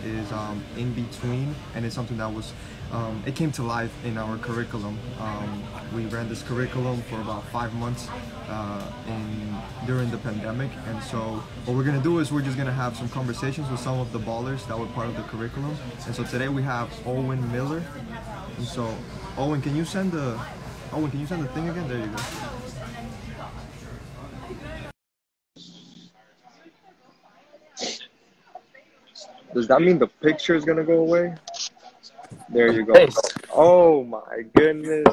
is InBeatWin, and it's something that was it came to life in our curriculum. We ran this curriculum for about 5 months during the pandemic, and so what we're gonna do is we're just gonna have some conversations with some of the ballers that were part of the curriculum. And so today we have Owen Miller, and so Owen, can you send the thing again? There you go. Does that mean the picture is gonna go away? There you go. Nice. Oh my goodness!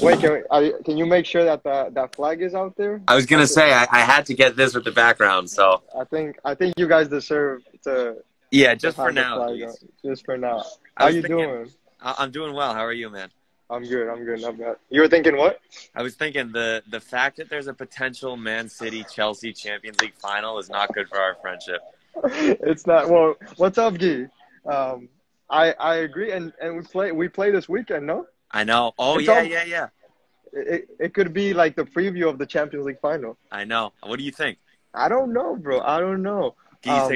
Wait, can you make sure that that flag is out there? I was gonna say I had to get this with the background, so I think you guys deserve to. yeah, just to for have the now. flag Please. out. Just for now. I How was you thinking- doing? I'm doing well. How are you, man? I'm good. I'm good. I'm good. You were thinking what? I was thinking the fact that there's a potential Man City Chelsea Champions League final is not good for our friendship. It's not. Well, what's up, Guy? I agree, and we play this weekend. No. I know. Oh It's yeah, all- yeah. It could be like the preview of the Champions League final. I know. What do you think? I don't know, bro. I don't know. Guy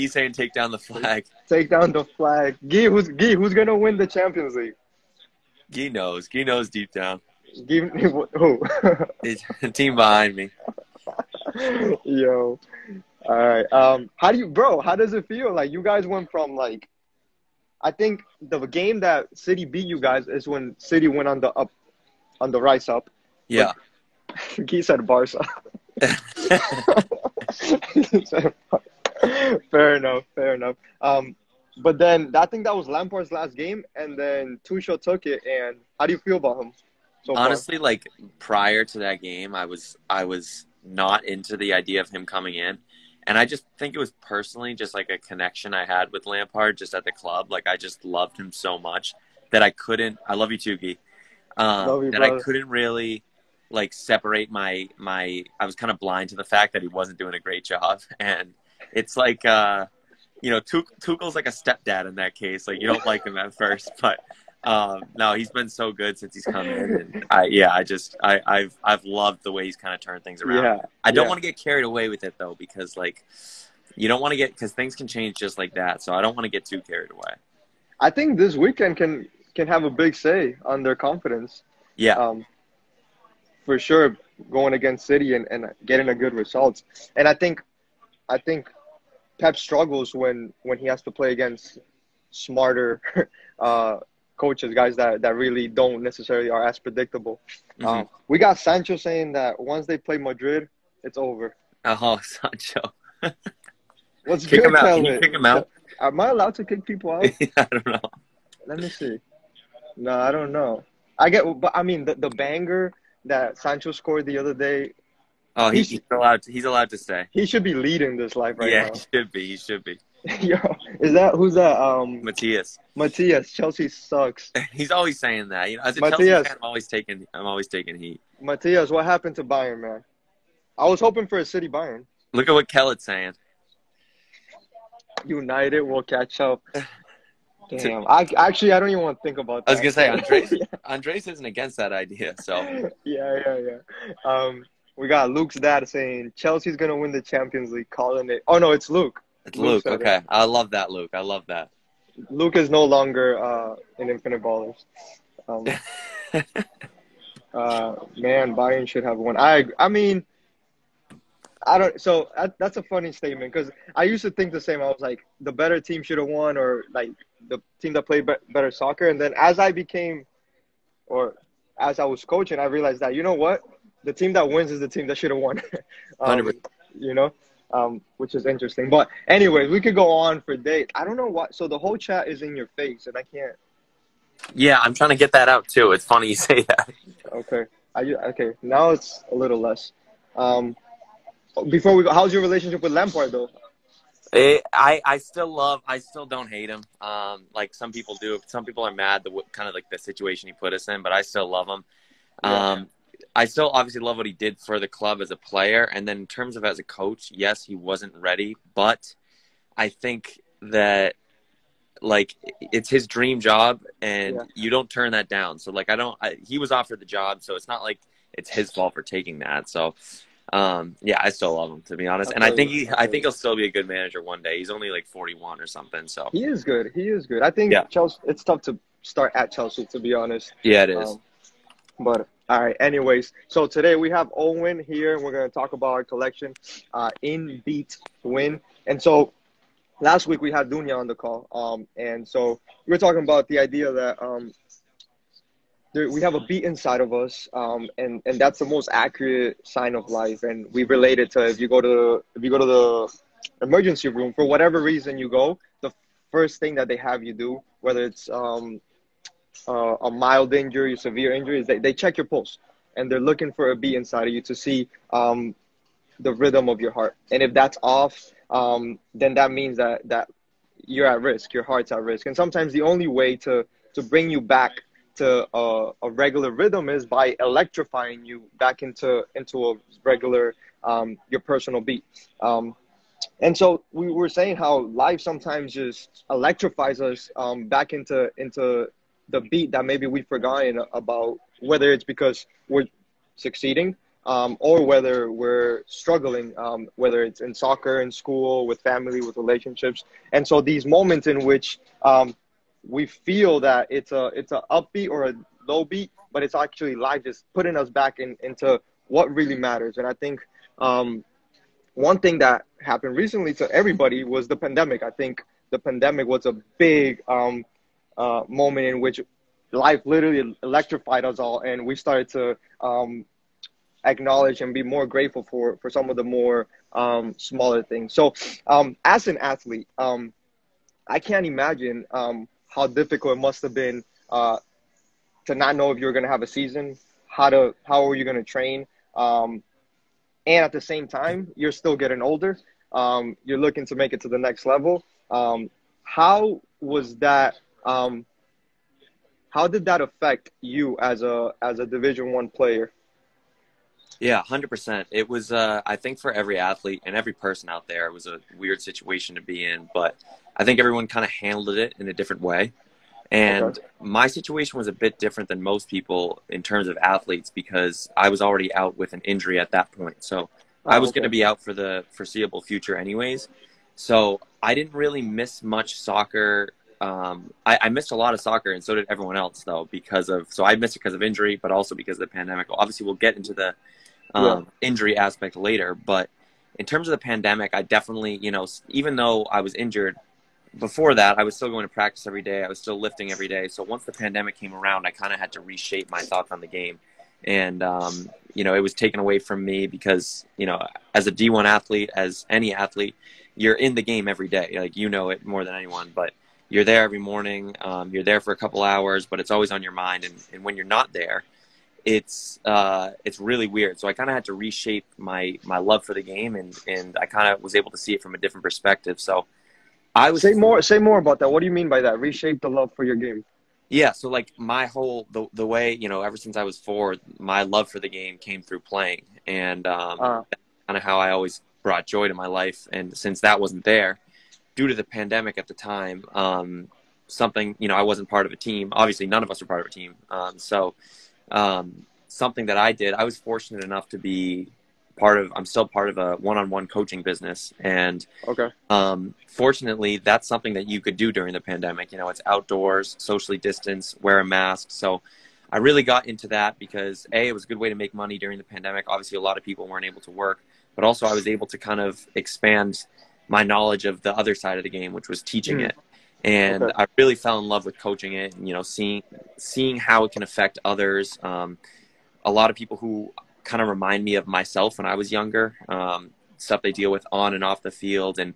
saying take down the flag. Take down the flag. Guy, who's gonna win the Champions League? Guy knows. Guy knows deep down. Give me who? It's the team behind me. Yo. All right. How does it feel? Like you guys went from like, I think the game that City beat you guys is when City went on the rise up. Yeah. He said Barca. Fair enough. But then I think that was Lampard's last game, and then Tuchel took it. And how do you feel about him so far? Honestly, like prior to that game, I was not into the idea of him coming in, and I just think it was personally just like a connection I had with Lampard just at the club. Like I just loved him so much that I couldn't. I love you too, Guy. Love you, that brother. I couldn't really like separate my. I was kind of blind to the fact that he wasn't doing a great job, and it's like. Tuchel's like a stepdad in that case. Like you don't like him at first, but no, he's been so good since he's come in. And I've loved the way he's kind of turned things around. Yeah, I don't want to get carried away with it though, because like you don't want to get because things can change just like that. So I don't want to get too carried away. I think this weekend can have a big say on their confidence. Yeah, for sure, going against City and getting a good result. And I think Pep struggles when he has to play against smarter coaches, guys that really don't necessarily are as predictable. Mhm. We got Sancho saying that once they play Madrid, it's over. oh Sancho, What's kick good, him out. tell Can you it. kick him out? Am I allowed to kick people out? I don't know. Let me see. No, I don't know. But I mean the banger that Sancho scored the other day. Oh, he's allowed to stay. He should be leading this life right Yeah, now. he should be. Yo, who's that? Matthias. Chelsea sucks. He's always saying that. You know, as a Matthias. Chelsea fan, I'm always taking heat. Matthias, what happened to Bayern, man? I was hoping for a City Bayern. Look at what Kellett's saying. United will catch up. Damn. I don't even want to think about that. I was gonna say Andres isn't against that idea. So Yeah. We got Luke's dad saying Chelsea's gonna win the Champions League, calling it. Oh no, it's Luke. it's Luke. Said Okay, it. I love that, Luke. I love that. Luke is no longer in Infinite Ballers. Man, Bayern should have won. I mean, I don't. So that's a funny statement because I used to think the same. I was like, the better team should have won, or like the team that played better soccer. And then as I was coaching, I realized that you know what, the team that wins is the team that should have won. 100%. Which is interesting. But anyways, we could go on for days. I don't know what. So the whole chat is in your face, and I can't. Yeah, I'm trying to get that out too. It's funny you say that. Okay. Okay. Now it's a little less. Before we go, how's your relationship with Lampard though? I still don't hate him. Like some people do. Some people are mad kind of like the situation he put us in, but I still love him. Yeah. I still obviously love what he did for the club as a player. And then in terms of as a coach, yes, he wasn't ready, but I think that like it's his dream job and you don't turn that down. So like he was offered the job, so it's not like it's his fault for taking that. So Yeah, I still love him, to be honest. And I think he'll still be a good manager one day. He's only like 41 or something. So He is good. He is good. I think yeah, Chelsea. It's tough to start at Chelsea, to be honest. yeah, it is. Um, but all right. Anyways, so today we have Owen here, and we're gonna talk about our collection, InBeatWin. And so last week we had Dunya on the call, and so we were talking about the idea that we have a beat inside of us, and that's the most accurate sign of life. And we relate it to if you go to the emergency room for whatever reason you go, the first thing that they have you do, whether it's a mild injury, severe injury, is they check your pulse, and they're looking for a beat inside of you to see the rhythm of your heart. And if that's off, then that means that you're at risk, your heart's at risk. And sometimes the only way to bring you back to a regular rhythm is by electrifying you back into a regular your personal beat. And so we were saying how life sometimes just electrifies us back into the beat that maybe we've forgotten about, whether it's because we're succeeding or whether we're struggling, whether it's in soccer, in school, with family, with relationships. And so these moments in which we feel that it's a upbeat or a low beat, but it's actually life just putting us back into what really matters. And I think one thing that happened recently to everybody was the pandemic. I think the pandemic was a big moment in which life literally electrified us all, and we started to acknowledge and be more grateful for some of the more smaller things. So as an athlete, I can't imagine how difficult it must have been to not know if you were going to have a season, how are you going to train, and at the same time, you're still getting older. You're looking to make it to the next level. How was that? How did that affect you as a Division I player? Yeah, 100%. It was, I think for every athlete and every person out there, it was a weird situation to be in, but I think everyone kind of handled it in a different way. And my situation was a bit different than most people in terms of athletes because I was already out with an injury at that point. So I was going to be out for the foreseeable future anyways. So I didn't really miss much soccer. I missed a lot of soccer, and so did everyone else, though, so I missed it because of injury, but also because of the pandemic. Obviously, we'll get into the injury aspect later, but in terms of the pandemic, I definitely, even though I was injured before that, I was still going to practice every day. I was still lifting every day. So once the pandemic came around, I kind of had to reshape my thoughts on the game. And, it was taken away from me because, as a D1 athlete, as any athlete, you're in the game every day. Like, it more than anyone, but you're there every morning. You're there for a couple hours, but it's always on your mind. And when you're not there, it's really weird. So I kind of had to reshape my love for the game, and I kind of was able to see it from a different perspective. So I was say more about that. What do you mean by that? Reshape the love for your game. Yeah, so like my whole the way, ever since I was 4, my love for the game came through playing, and that's kind of how I always brought joy to my life. And since that wasn't there, due to the pandemic at the time, something, I wasn't part of a team. Obviously, none of us were part of a team. Something that I did, I was fortunate enough to be I'm still part of a one-on-one coaching business. And fortunately, that's something that you could do during the pandemic. It's outdoors, socially distanced, wear a mask. So I really got into that because it was a good way to make money during the pandemic. Obviously, a lot of people weren't able to work, but also I was able to kind of expand my knowledge of the other side of the game, which was teaching it. And I really fell in love with coaching it, and, seeing how it can affect others. A lot of people who kind of remind me of myself when I was younger, stuff they deal with on and off the field, and,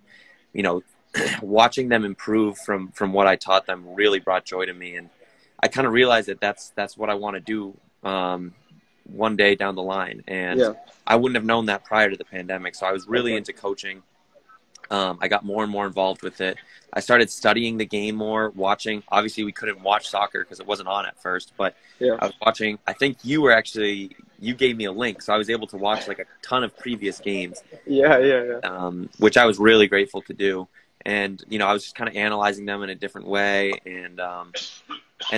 watching them improve from what I taught them really brought joy to me. And I kind of realized that that's what I want to do one day down the line. And I wouldn't have known that prior to the pandemic. So I was really into coaching. I got more and more involved with it. I started studying the game more, watching. Obviously, we couldn't watch soccer because it wasn't on at first, but I was watching. I think you gave me a link, so I was able to watch like a ton of previous games. Which I was really grateful to do. And, I was just kind of analyzing them in a different way. And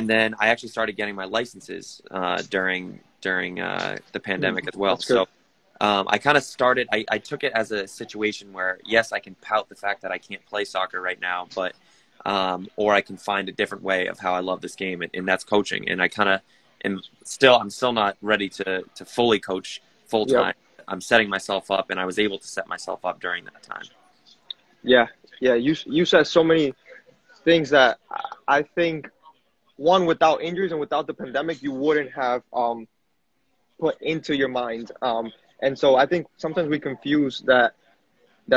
then I actually started getting my licenses during the pandemic as well. So I kind of started, I took it as a situation where, yes, I can pout the fact that I can't play soccer right now, but, or I can find a different way of how I love this game, and that's coaching. And I kind of am I'm still not ready to fully coach full time. Yep. I'm setting myself up, and I was able to set myself up during that time. Yeah. Yeah. You said so many things that I think, one, without injuries and without the pandemic, you wouldn't have, put into your mind. And so I think sometimes we confuse that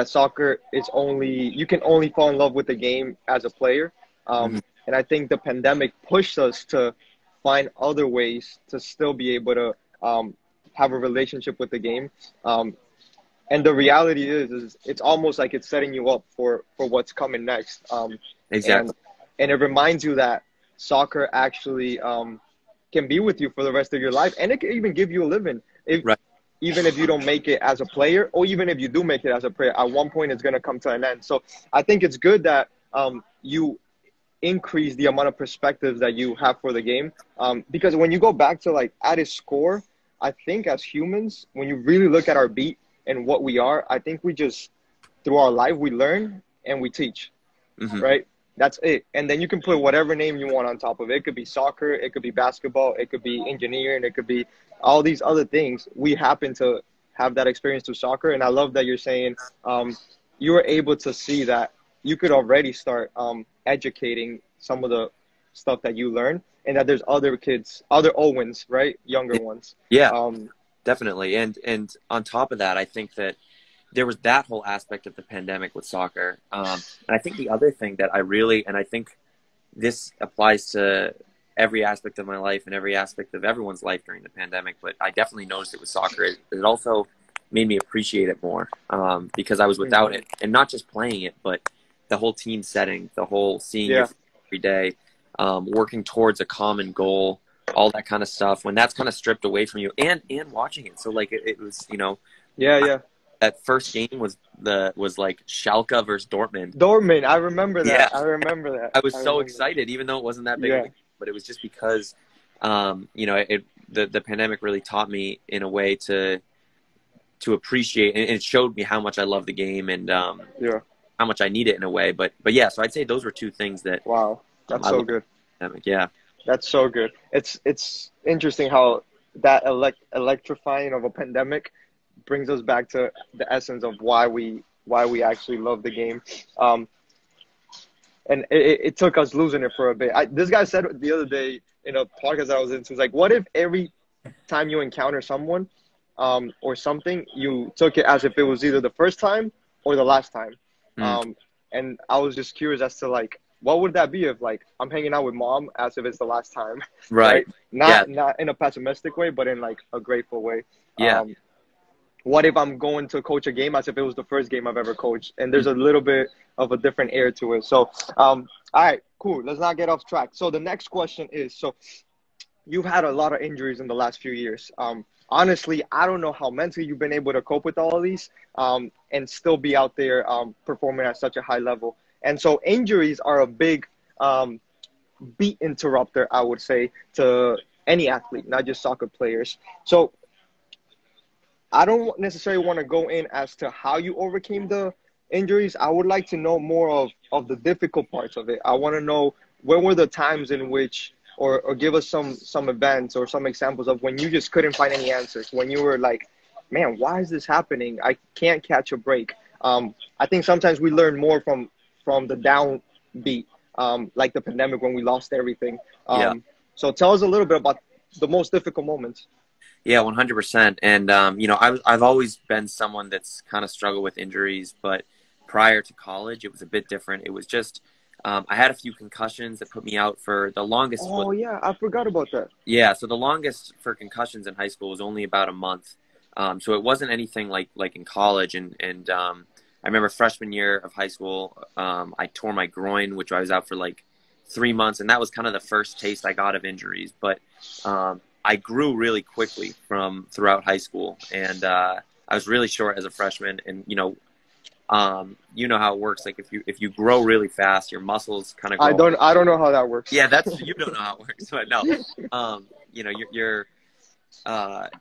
soccer is you can only fall in love with the game as a player. And I think the pandemic pushed us to find other ways to still be able to have a relationship with the game. And the reality is it's almost like it's setting you up for what's coming next. Exactly. And it reminds you that soccer actually can be with you for the rest of your life. And it can even give you a living. Right. Even if you don't make it as a player, or even if you do make it as a player, at one point it's going to come to an end. So I think it's good that you increase the amount of perspectives that you have for the game. Because when you go back to, like, at its core, I think as humans, when you really look at our beat and what we are, I think we just, through our life, we learn and we teach, right? That's it. And then you can put whatever name you want on top of it. It could be soccer, it could be basketball, it could be engineering, it could be all these other things. We happen to have that experience through soccer. And I love that you're saying you were able to see that you could already start educating some of the stuff that you learn, and that there's other kids, other Owens, right? Younger ones. Yeah, definitely. And on top of that, I think that there was that whole aspect of the pandemic with soccer. And I think the other thing that and I think this applies to every aspect of my life and every aspect of everyone's life during the pandemic, but I definitely noticed it with soccer. It also made me appreciate it more because I was without it, and not just playing it, but the whole team setting, the whole seeing your every day, working towards a common goal, all that kind of stuff. When that's kind of stripped away from you, and watching it, so like it was, that first game was like Schalke versus Dortmund. Dortmund, I remember that. Yeah. I remember that. I was so excited, even though it wasn't that big of a game, but it was just because, the pandemic really taught me in a way to appreciate, and it showed me how much I love the game and how much I need it in a way. But yeah, so I'd say those were two things that. Wow, that's so good. Yeah, that's so good. It's interesting how that electrifying of a pandemic brings us back to the essence of why we actually love the game. And it took us losing it for a bit. This guy said the other day in a podcast that I was in, he was like, what if every time you encounter someone or something, you took it as if it was either the first time or the last time? And I was just curious as to, like, what would that be if, like, I'm hanging out with mom as if it's the last time? Right. Not in a pessimistic way, but in, like, a grateful way. Yeah. What if I'm going to coach a game as if it was the first game I've ever coached? And there's a little bit of a different air to it. So, all right, cool. Let's not get off track. So the next question is, so you've had a lot of injuries in the last few years. Honestly, I don't know how mentally you've been able to cope with all of these and still be out there performing at such a high level. And so injuries are a big beat interrupter, I would say, to any athlete, not just soccer players. So I don't necessarily want to go in as to how you overcame the injuries. I would like to know more of the difficult parts of it. I want to know, where were the times in which, or give us some events or some examples of when you just couldn't find any answers, when you were like, man, why is this happening? I can't catch a break. I think sometimes we learn more from the downbeat, like the pandemic when we lost everything. So tell us a little bit about the most difficult moments. Yeah, 100%. And, I've always been someone that's kind of struggled with injuries, but prior to college, it was a bit different. It was just, I had a few concussions that put me out for the longest. Oh, yeah, I forgot about that. Yeah, so the longest for concussions in high school was only about a month. So it wasn't anything like in college. And I remember freshman year of high school, I tore my groin, which I was out for like 3 months. And that was kind of the first taste I got of injuries. But I grew really quickly throughout high school, and I was really short as a freshman. And you know how it works. Like if you grow really fast, your muscles kind of grow. I don't know how that works. Yeah, you don't know how it works, but no.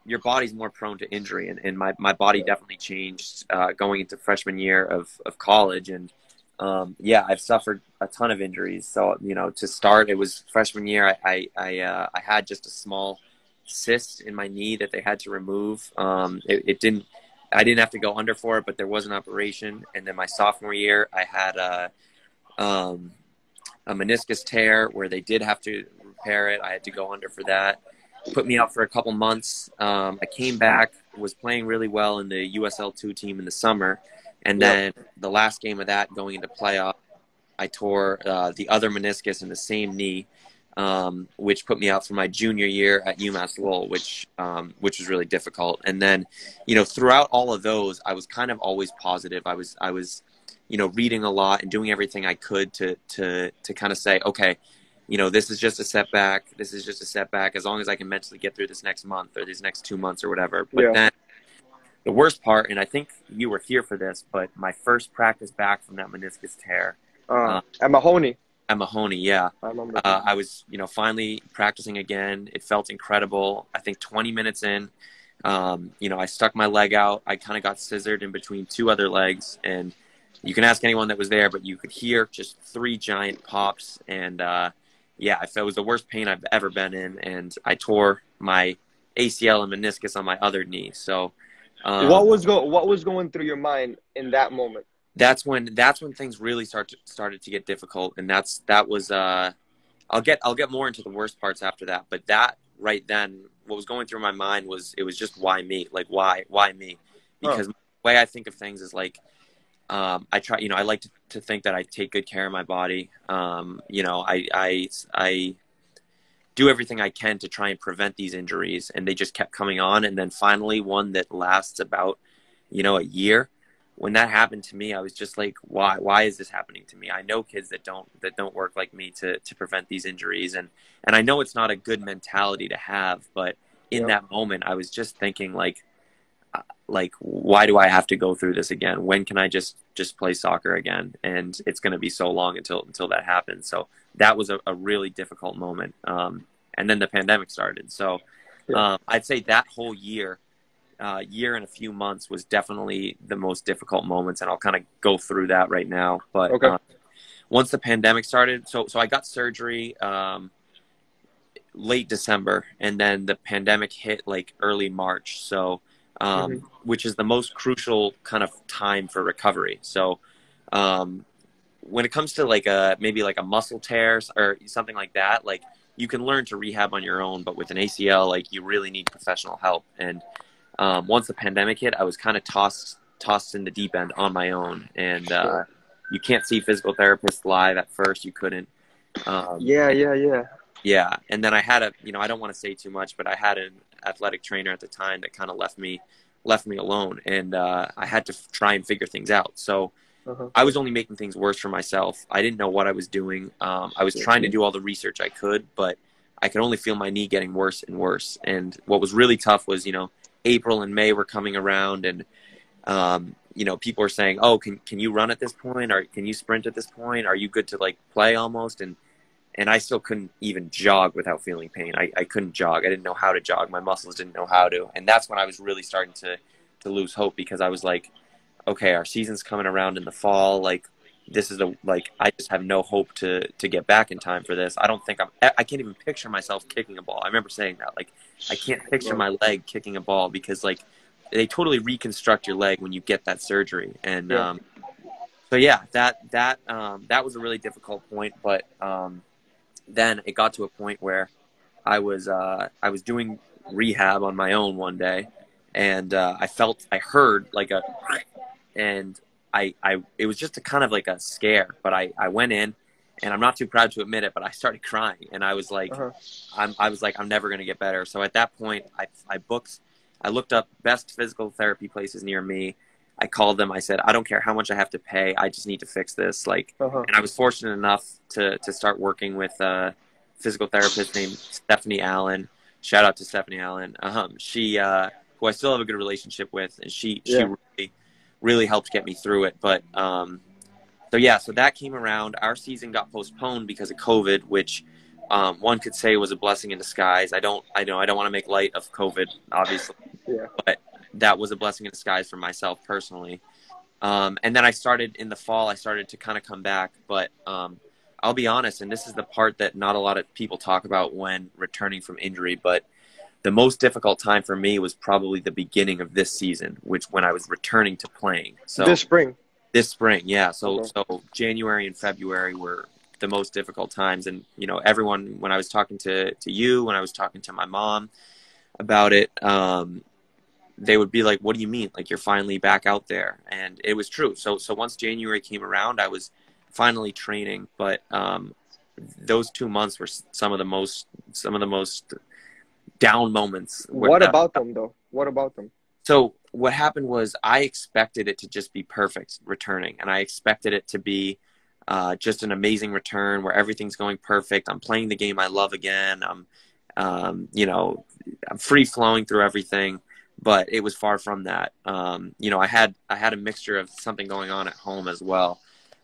your body's more prone to injury, and my body definitely changed going into freshman year of college. And yeah, I've suffered a ton of injuries. So, you know, to start, it was freshman year. I had just a small cyst in my knee that they had to remove. I didn't have to go under for it, but there was an operation. And then my sophomore year, I had a meniscus tear where they did have to repair it. I had to go under for that. Put me out for a couple months. I came back, was playing really well in the USL2 team in the summer. And then the last game of that, going into playoff, I tore the other meniscus in the same knee, which put me out for my junior year at UMass Lowell, which was really difficult. And then, you know, throughout all of those, I was kind of always positive. I was, you know, reading a lot and doing everything I could to kind of say, okay, you know, this is just a setback. This is just a setback. As long as I can mentally get through this next month or these next 2 months or whatever. But then the worst part, and I think you were here for this, but my first practice back from that meniscus tear. At Mahoney. At Mahoney, yeah. I remember. I was, you know, finally practicing again. It felt incredible. I think 20 minutes in, you know, I stuck my leg out. I kind of got scissored in between two other legs. And you can ask anyone that was there, but you could hear just 3 giant pops. And, yeah, I felt it was the worst pain I've ever been in. And I tore my ACL and meniscus on my other knee. So what was going through your mind in that moment? That's when things really started to get difficult, and that was I'll get more into the worst parts after that. But that right then, what was going through my mind was, it was just, why me? Like, why me? Because the way I think of things is like, I try, you know, I like to think that I take good care of my body. You know, I do everything I can to try and prevent these injuries, and they just kept coming on. And then finally, one that lasts about, you know, a year. When that happened to me, I was just like, why is this happening to me? I know kids that don't work like me to prevent these injuries. And I know it's not a good mentality to have, but in that moment, I was just thinking like, why do I have to go through this again? When can I just play soccer again? And it's going to be so long until that happens. So that was a really difficult moment. And then the pandemic started. So I'd say that whole year and a few months was definitely the most difficult moments. And I'll kind of go through that right now. But once the pandemic started, so I got surgery late December, and then the pandemic hit like early March. So which is the most crucial kind of time for recovery. So when it comes to like maybe like a muscle tear or something like that, like you can learn to rehab on your own, but with an ACL, like you really need professional help. And once the pandemic hit, I was kind of tossed in the deep end on my own. And you can't see physical therapists live at first. You couldn't. Yeah. And then I had you know, I don't want to say too much, but I had an athletic trainer at the time that kind of left me alone. And I had to try and figure things out. So I was only making things worse for myself. I didn't know what I was doing. I was trying to do all the research I could, but I could only feel my knee getting worse and worse. And what was really tough was, you know, April and May were coming around, and you know, people were saying, "Oh, can you run at this point? Or can you sprint at this point? Are you good to like play almost?" And I still couldn't even jog without feeling pain. I couldn't jog. I didn't know how to jog. My muscles didn't know how to. And that's when I was really starting to lose hope, because I was like, okay, our season's coming around in the fall. Like, this is I just have no hope to get back in time for this. I can't even picture myself kicking a ball. I remember saying that, like, I can't picture my leg kicking a ball, because like they totally reconstruct your leg when you get that surgery. And so yeah, that was a really difficult point. But then it got to a point where I was doing rehab on my own one day, and I heard like and it was just a kind of like a scare, but I went in, and I'm not too proud to admit it, but I started crying, and I was like, I'm never going to get better. So at that point, I looked up best physical therapy places near me. I called them. I said, I don't care how much I have to pay. I just need to fix this. Like, and I was fortunate enough to start working with a physical therapist named Stephanie Allen. Shout out to Stephanie Allen. She, who I still have a good relationship with, and she really helped get me through it. But so that came around. Our season got postponed because of COVID, which one could say was a blessing in disguise. I don't want to make light of COVID, obviously, Yeah. but that was a blessing in disguise for myself personally. And then I started in the fall, I started to kind of come back, but I'll be honest, and this is the part that not a lot of people talk about when returning from injury, but the most difficult time for me was probably the beginning of this season, which when I was returning to playing. So This spring. this spring, yeah. So Okay. so January and February were the most difficult times, and you know, everyone, when I was talking to you, when I was talking to my mom about it, they would be like, "What do you mean? Like, you're finally back out there?" And it was true. So once January came around, I was finally training, but those 2 months were some of the most down moments. What about them, though? What about them? So what happened was I expected it to just be perfect returning, and I expected it to be just an amazing return where everything's going perfect. I'm playing the game I love again. I'm free flowing through everything, but it was far from that. I had a mixture of something going on at home as well,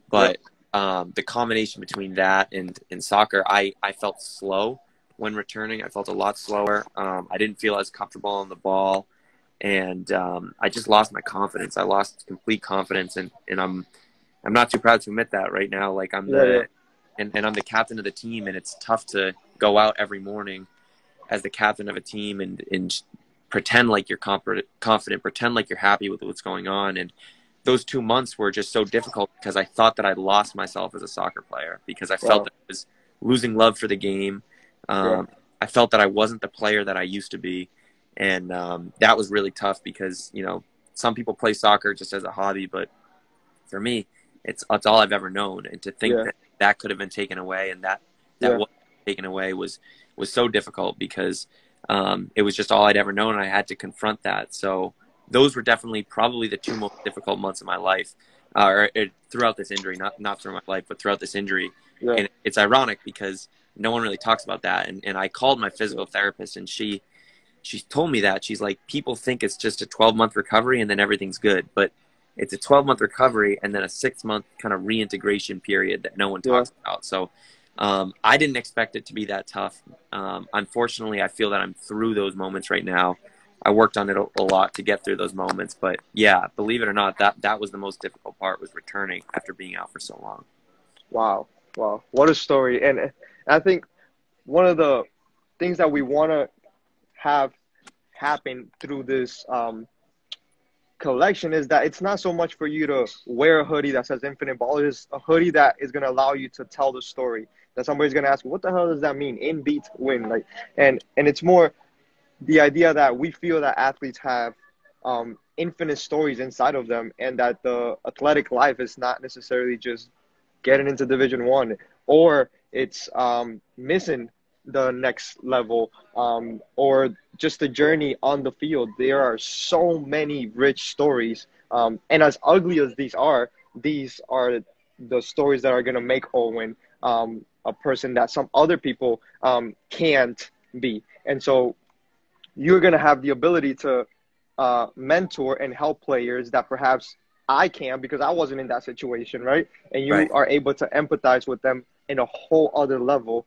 but the combination between that and soccer, I felt slow when returning. I felt a lot slower. I didn't feel as comfortable on the ball, and I just lost my confidence. I lost complete confidence, and I'm not too proud to admit that right now. Like, I'm I'm the captain of the team, and it's tough to go out every morning as the captain of a team and pretend like you're confident, pretend like you're happy with what's going on. And those 2 months were just so difficult because I thought that I'd lost myself as a soccer player, because I felt that I was losing love for the game. I felt that I wasn't the player that I used to be. And that was really tough because, some people play soccer just as a hobby, but for me, it's all I've ever known. And to think that could have been taken away, and that was taken away was so difficult because it was just all I'd ever known, and I had to confront that. So those were definitely probably the 2 most difficult months of my life, throughout this injury, not through my life, but throughout this injury. And it's ironic because no one really talks about that. And I called my physical therapist, and she told me that. She's like, people think it's just a 12-month recovery and then everything's good, but it's a 12-month recovery and then a 6-month kind of reintegration period that no one talks about. So I didn't expect it to be that tough. Unfortunately, I feel that I'm through those moments right now. I worked on it a lot to get through those moments, but yeah, believe it or not, that was the most difficult part, was returning after being out for so long. Wow. What a story. And I think one of the things that we want to have happen through this collection is that it's not so much for you to wear a hoodie that says Infinite Ball. It's a hoodie that is going to allow you to tell the story, that somebody's going to ask, what the hell does that mean? InBeatWin. Like, and it's more the idea that we feel that athletes have infinite stories inside of them, and that the athletic life is not necessarily just getting into Division I, or it's missing the next level, or just the journey on the field. There are so many rich stories, and as ugly as these are the stories that are going to make Owen a person that some other people can't be. And so you're going to have the ability to mentor and help players that perhaps I can, because I wasn't in that situation, right? And you are able to empathize with them in a whole other level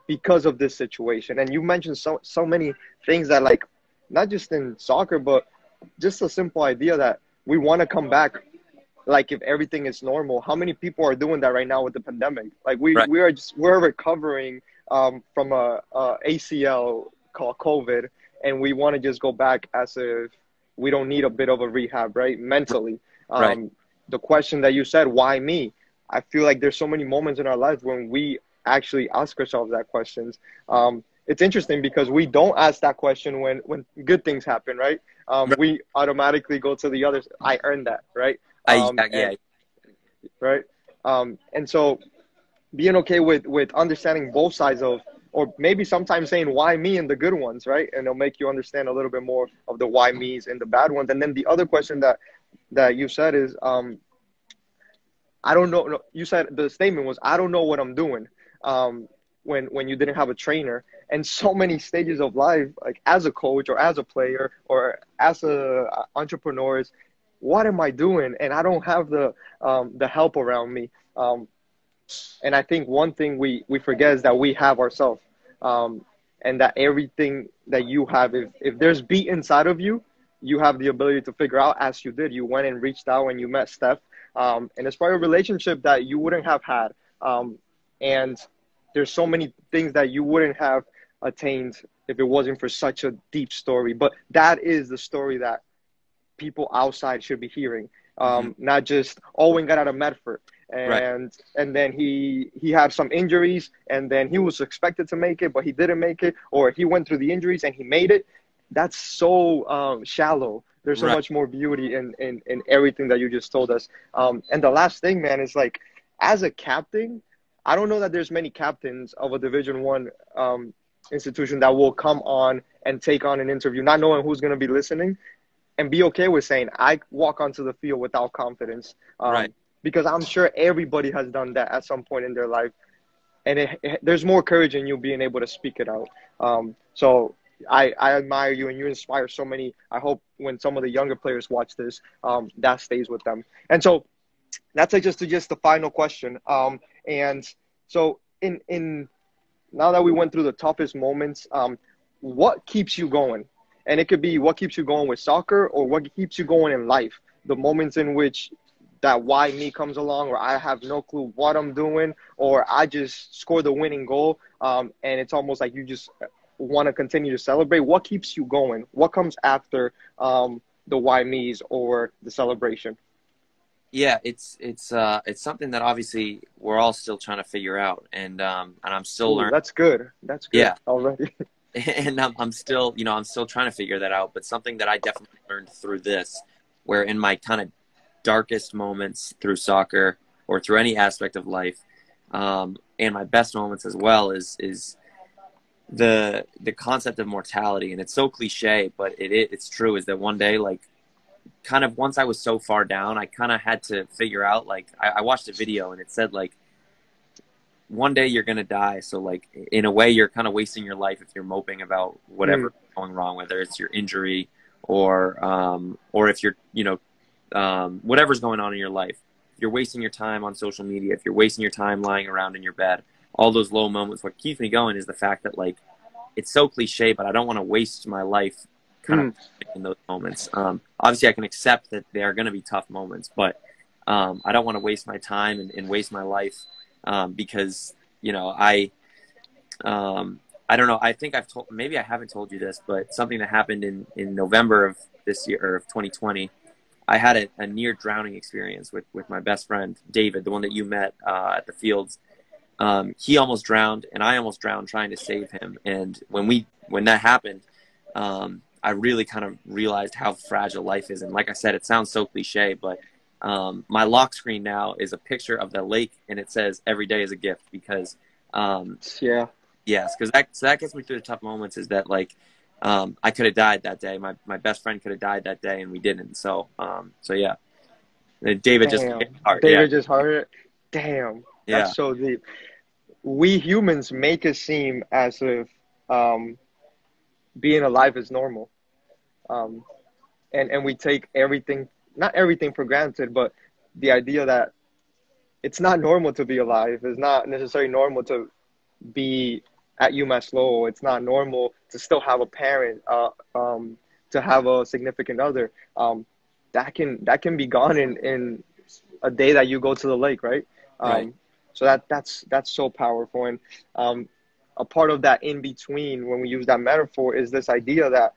because of this situation. And you mentioned so many things that, like, not just in soccer, but just a simple idea that we want to come back, like, if everything is normal. How many people are doing that right now with the pandemic? Like, we're recovering from a ACL called COVID, and we want to just go back as if we don't need a bit of a rehab, right? Mentally. The question that you said, why me? I feel like there's so many moments in our lives when we actually ask ourselves that questions. It's interesting because we don't ask that question when good things happen, right? We automatically go to the others. I earned that, right? Right. And so being okay with understanding both sides of, or maybe sometimes saying why me in the good ones, right? And it'll make you understand a little bit more of the why me's and the bad ones. And then the other question that you said is, I don't know. No, you said the statement was, I don't know what I'm doing. When you didn't have a trainer, and so many stages of life, like as a coach or as a player or as a entrepreneur, is what am I doing? And I don't have the help around me. And I think one thing we forget is that we have ourselves, and that everything that you have, if there's beat inside of you, you have the ability to figure out, as you did. You went and reached out and you met Steph, and it's probably a relationship that you wouldn't have had. And there's so many things that you wouldn't have attained if it wasn't for such a deep story. But that is the story that people outside should be hearing. Not just Owen got out of Medford Right. and then he had some injuries and then he was expected to make it but he didn't make it, or he went through the injuries and he made it. That's so shallow. There's so Right. much more beauty in everything that you just told us. And the last thing, man, is like, as a captain, I don't know that there's many captains of a Division I institution that will come on and take on an interview not knowing who's going to be listening, and be okay with saying, I walk onto the field without confidence. Right. Because I'm sure everybody has done that at some point in their life. And there's more courage in you being able to speak it out. So I admire you, and you inspire so many. I hope when some of the younger players watch this, that stays with them. And so that's just the final question. And so in now that we went through the toughest moments, what keeps you going? And it could be what keeps you going with soccer or what keeps you going in life. The moments in which that why me comes along, or I have no clue what I'm doing, or I just score the winning goal, and it's almost like you just want to continue to celebrate. What keeps you going? What comes after the why me's or the celebration? Yeah, it's something that obviously we're all still trying to figure out, and I'm still learning. That's good. That's good. Yeah. Already. And I'm still, I'm still trying to figure that out. But something that I definitely learned through this, where in my kind of darkest moments through soccer or through any aspect of life, and my best moments as well, is the concept of mortality. And it's so cliche, but it's true. Is that one day, like, kind of once I was so far down, I kind of had to figure out, like, I watched a video and it said, like, one day you're going to die. So, like, in a way, you're kind of wasting your life if you're moping about whatever's going wrong, whether it's your injury or if you're, whatever's going on in your life. If you're wasting your time on social media, if you're wasting your time lying around in your bed, all those low moments, what keeps me going is the fact that, like, it's so cliche, but I don't want to waste my life kind of in those moments. Obviously, I can accept that they are going to be tough moments, but I don't want to waste my time and waste my life because, I don't know. I think maybe I haven't told you this, but something that happened in November of this year, or of 2020, I had a near drowning experience with my best friend, David, the one that you met at the fields. He almost drowned and I almost drowned trying to save him. And when that happened, I really kind of realized how fragile life is. And like I said, it sounds so cliche, but my lock screen now is a picture of the lake, and it says "Every day is a gift," because yes, because that gets me through the tough moments. Is that, like, I could have died that day. My best friend could have died that day, and we didn't. So yeah, David just just heard it. Damn, that's so deep. We humans make it seem as if being alive is normal. And we take not everything for granted, but the idea that it's not normal to be alive. It's not necessarily normal to be at UMass Lowell. It's not normal to still have a parent, to have a significant other. That can be gone in a day that you go to the lake, right? Right. So that's so powerful. And a part of that in between, when we use that metaphor, is this idea that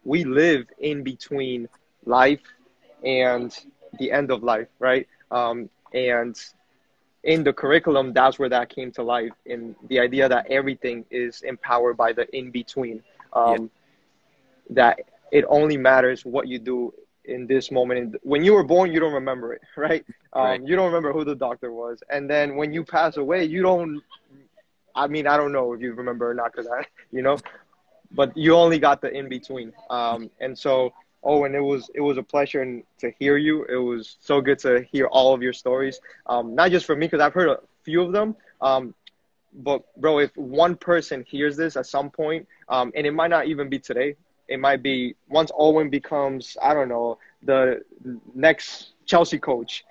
we live in between life and the end of life, right? And in the curriculum, that's where that came to life, in the idea that everything is empowered by the in between. That it only matters what you do in this moment. When you were born, you don't remember it, right? You don't remember who the doctor was. And then when you pass away, you don't, I don't know if you remember or not, because but you only got the in between. And so, Owen, it was a pleasure to hear you. It was so good to hear all of your stories, not just from me, because I've heard a few of them. But bro, if one person hears this at some point, and it might not even be today, it might be once Owen becomes, I don't know, the next Chelsea coach,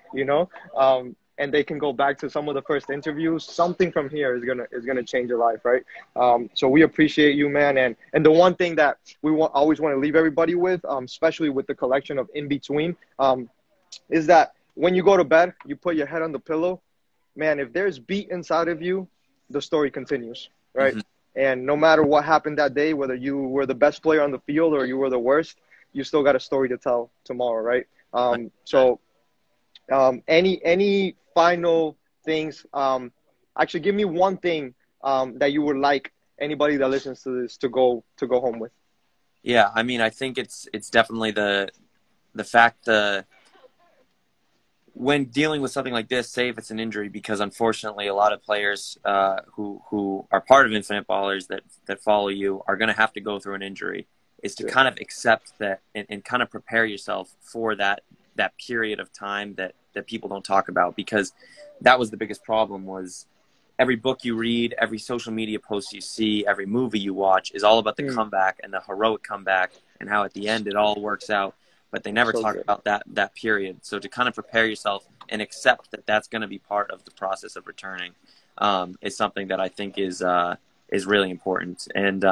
and they can go back to some of the first interviews, something from here is gonna change your life, right? So we appreciate you, man. And the one thing that we always want to leave everybody with, especially with the collection of InBeatWin, is that when you go to bed, you put your head on the pillow. Man, if there's beat inside of you, the story continues, right? Mm-hmm. And no matter what happened that day, whether you were the best player on the field or you were the worst, you still got a story to tell tomorrow, right? Any final things? Actually, give me one thing that you would like anybody that listens to this to go home with. Yeah, I mean, I think it's definitely the fact that when dealing with something like this, say if it's an injury, because unfortunately a lot of players who are part of Infinite Ballers that follow you are going to have to go through an injury, is to kind of accept that and kind of prepare yourself for that period of time that people don't talk about, because that was the biggest problem. Was every book you read, every social media post you see, every movie you watch is all about the comeback and the heroic comeback and how at the end it all works out. But they never talk about that period. So to kind of prepare yourself and accept that that's going to be part of the process of returning is something that I think is really important. And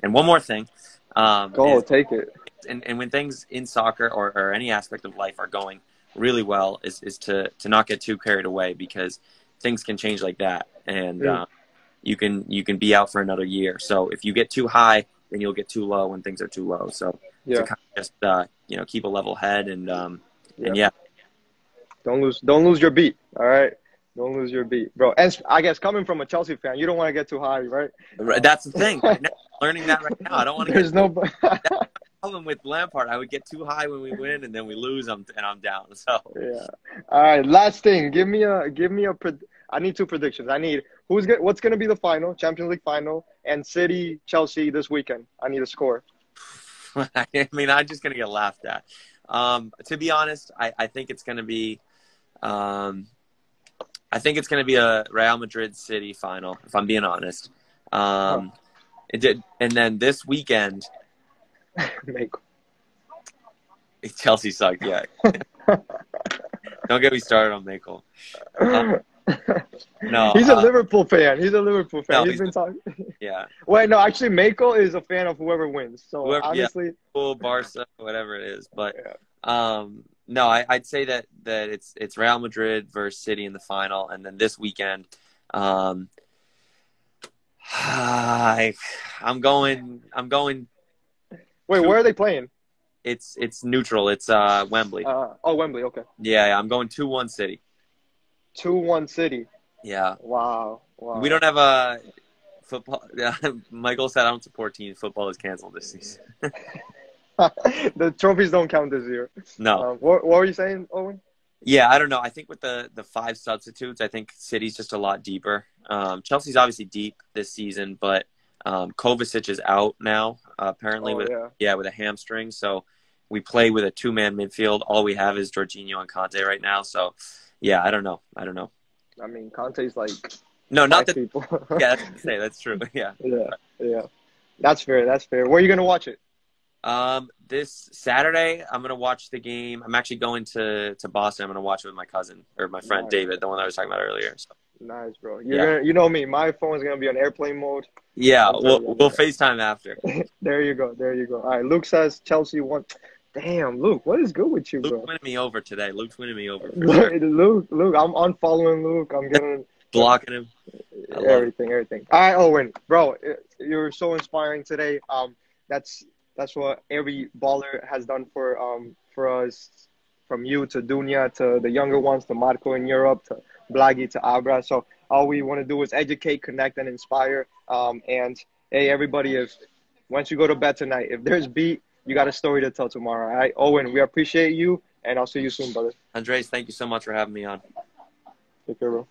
one more thing. Take it. And when things in soccer or any aspect of life are going really well, is to not get too carried away, because things can change like that. And you can be out for another year. So if you get too high, then you'll get too low when things are too low. So to kind of just keep a level head and don't lose your beat. All right, don't lose your beat, bro. And I guess coming from a Chelsea fan, you don't want to get too high, right? That's the thing. Right now, learning that right now, I don't want to. There's no problem with Lampard. I would get too high when we win, and then we lose, and I'm down. So yeah. All right, last thing. Give me a. I need two predictions. I need what's going to be the final, Champions League final, and City Chelsea this weekend. I need a score. I mean, I'm just going to get laughed at. To be honest, I think it's going to be a Real Madrid City final, if I'm being honest. It did, and then this weekend, Chelsea sucked. Yeah, don't get me started on Michael. No, he's a Liverpool fan. He's been talking. Yeah. Wait, no, actually, Mako is a fan of whoever wins. So honestly, Barca, whatever it is. But no, I'd say that it's Real Madrid versus City in the final, and then this weekend, I'm going. Wait, where are they playing? It's neutral. It's Wembley. Wembley. Okay. Yeah, I'm going 2-1 City. 2-1 City. Yeah. Wow. We don't have a football. Michael said I don't support teams. Football is canceled this season. The trophies don't count this year. No. What were you saying, Owen? Yeah, I don't know. I think with the 5 substitutes, I think City's just a lot deeper. Chelsea's obviously deep this season, but Kovacic is out now, apparently with a hamstring. So we play with a 2-man midfield. All we have is Jorginho and Conte right now. So, yeah, I don't know. I mean, Conte's like not that people. Yeah, that's what I say. That's true. Yeah. Yeah. That's fair. Where are you gonna watch it? This Saturday, I'm gonna watch the game. I'm actually going to Boston. I'm gonna watch it with my cousin or my friend David, the one that I was talking about earlier. So. Nice, bro. You know me. My phone's gonna be on airplane mode. Yeah, we'll FaceTime after. There you go. All right. Luke says Chelsea won. Damn, Luke, what is good with you, bro? Luke's winning me over today. Luke's winning me over. Luke, I'm unfollowing Luke. I'm getting blocking him. Everything. All right, Owen, bro, you're so inspiring today. That's what every baller has done for us, from you to Dunya to the younger ones, to Marco in Europe, to Blaggy, to Abra. So all we want to do is educate, connect, and inspire. And hey, everybody, once you go to bed tonight, if there's beat, you got a story to tell tomorrow. All right, Owen, we appreciate you, and I'll see you soon, brother. Andres, thank you so much for having me on. Take care, bro.